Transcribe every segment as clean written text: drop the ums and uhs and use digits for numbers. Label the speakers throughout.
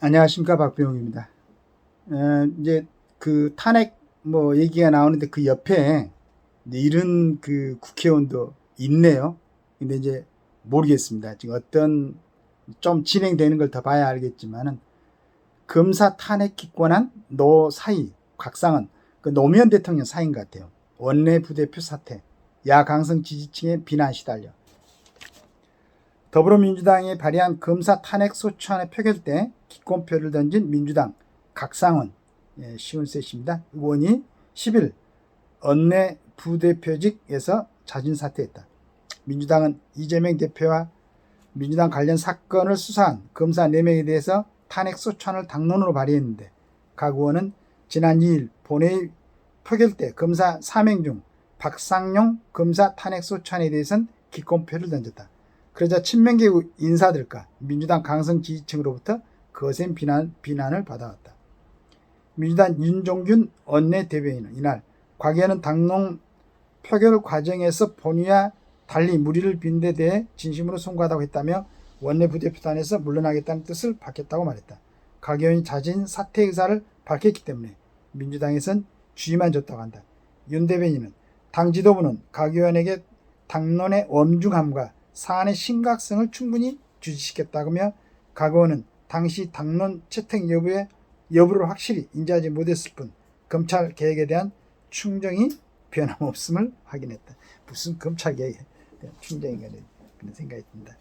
Speaker 1: 안녕하십니까, 박병욱입니다. 이제 그 탄핵 얘기가 나오는데 그 옆에 이런 그 국회의원도 있네요. 근데 이제 모르겠습니다. 지금 어떤 좀 진행되는 걸 더 봐야 알겠지만은 검사 탄핵 기권한 노 사이 곽상은 그 노무현 대통령 사이인 것 같아요. 원내 부대표 사퇴, 야강성 지지층의 비난 시달려. 더불어민주당이 발의한 검사 탄핵 소추안의 표결 때 기권표를 던진 민주당 곽상원 시운셋입니다. 의원이 10일 원내 부대표직에서 자진 사퇴했다. 민주당은 이재명 대표와 민주당 관련 사건을 수사한 검사 4명에 대해서 탄핵 소추안을 당론으로 발의했는데 각 의원은 지난 2일 본회의 표결 때 검사 4명 중 박상용 검사 탄핵 소추안에 대해서는 기권표를 던졌다. 그러자 친명계 인사들과 민주당 강성 지지층으로부터 거센 비난을 받아왔다. 민주당 윤종균 원내대변인은 이날 곽 의원은 당론 표결 과정에서 본의와 달리 무리를 빈 데 대해 진심으로 송구하다고 했다며 원내 부대표단에서 물러나겠다는 뜻을 밝혔다고 말했다. 곽 의원이 자진 사퇴 의사를 밝혔기 때문에 민주당에선 주의만 줬다고 한다. 윤 대변인은 당 지도부는 곽 의원에게 당론의 엄중함과 사안의 심각성을 충분히 주지시켰다며 곽 의원은 당시 당론 채택 여부를 확실히 인지하지 못했을 뿐 검찰 개혁에 대한 충정이 변함없음을 확인했다. 무슨 검찰 개혁에 대한 충정인가 그런 생각이 듭니다.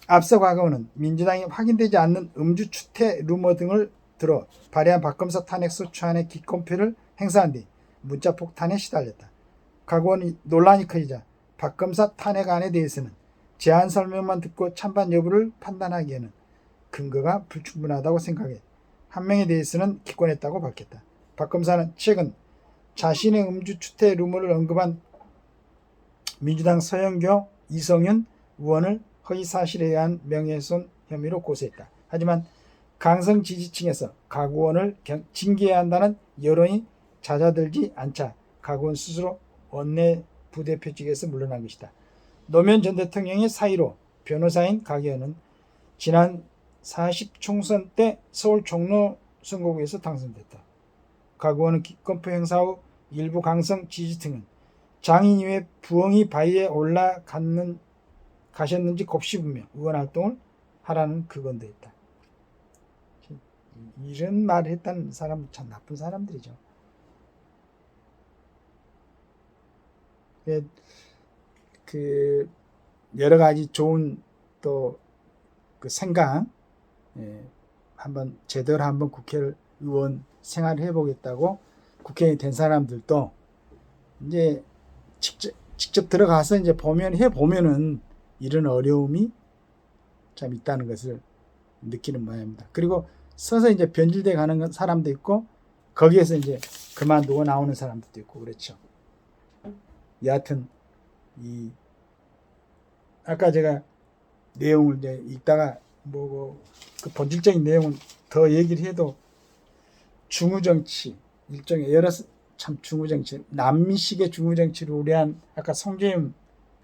Speaker 1: 앞서 곽 의원은 민주당이 확인되지 않는 음주 추태 루머 등을 들어 발의한 박검사 탄핵 소추안의 기권표를 행사한 뒤 문자 폭탄에 시달렸다. 곽 의원이 논란이 커지자 박검사 탄핵안에 대해서는 제안 설명만 듣고 찬반 여부를 판단하기에는 근거가 불충분하다고 생각해 한 명에 대해서는 기권했다고 밝혔다. 박검사는 최근 자신의 음주 추태 루머를 언급한 민주당 서영교, 이성윤 의원을 허위사실에 의한 명예훼손 혐의로 고소했다. 하지만 강성 지지층에서 곽 의원을 징계해야 한다는 여론이 잦아들지 않자 곽 의원 스스로 원내 부대표직에서 물러난 것이다. 노무현 전 대통령의 사의로 변호사인 곽 의원은 지난 40 총선 때 서울 종로 선거구에서 당선됐다. 곽 의원은 기권표 행사 후 일부 강성 지지층은 장인 이외 부엉이 바위에 올라가셨는지 곱씹으며 의원 활동을 하라는 그건도 했다. 이런 말을 했다는 사람은 참 나쁜 사람들이죠. 그 여러 가지 좋은 또 그 생각 한번 제대로 한번 국회의원 생활을 해보겠다고 국회의원이 된 사람들도 이제 직접 들어가서 이제 해보면은 이런 어려움이 참 있다는 것을 느끼는 모양입니다. 그리고 서서 이제 변질돼 가는 사람도 있고 거기에서 이제 그만두고 나오는 사람들도 있고 그렇죠. 여하튼 아까 제가 내용을 이제 읽다가 그 본질적인 내용은 더 얘기를 해도 중후정치 일종의 여러 참 중후정치 남미식의 중후정치를 우려한 아까 송재임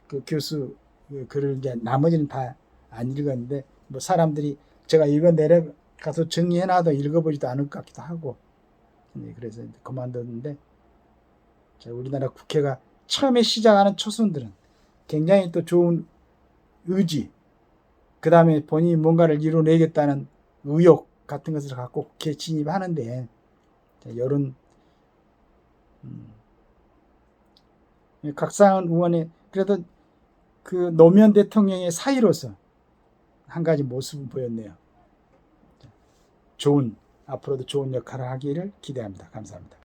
Speaker 1: 그 교수 그 글을 이제 나머지는 다 안 읽었는데 사람들이 제가 읽어 내려가서 정리해놔도 읽어보지도 않을 것 같기도 하고 그래서 그만뒀는데 우리나라 국회가 처음에 시작하는 초선들은 굉장히 또 좋은 의지 그 다음에 본인이 뭔가를 이뤄내겠다는 의욕 같은 것을 갖고 국회에 진입하는데 이런 곽상원 의원의 그래도 그 노무현 대통령의 사의로서 한 가지 모습을 보였네요. 앞으로도 좋은 역할을 하기를 기대합니다. 감사합니다.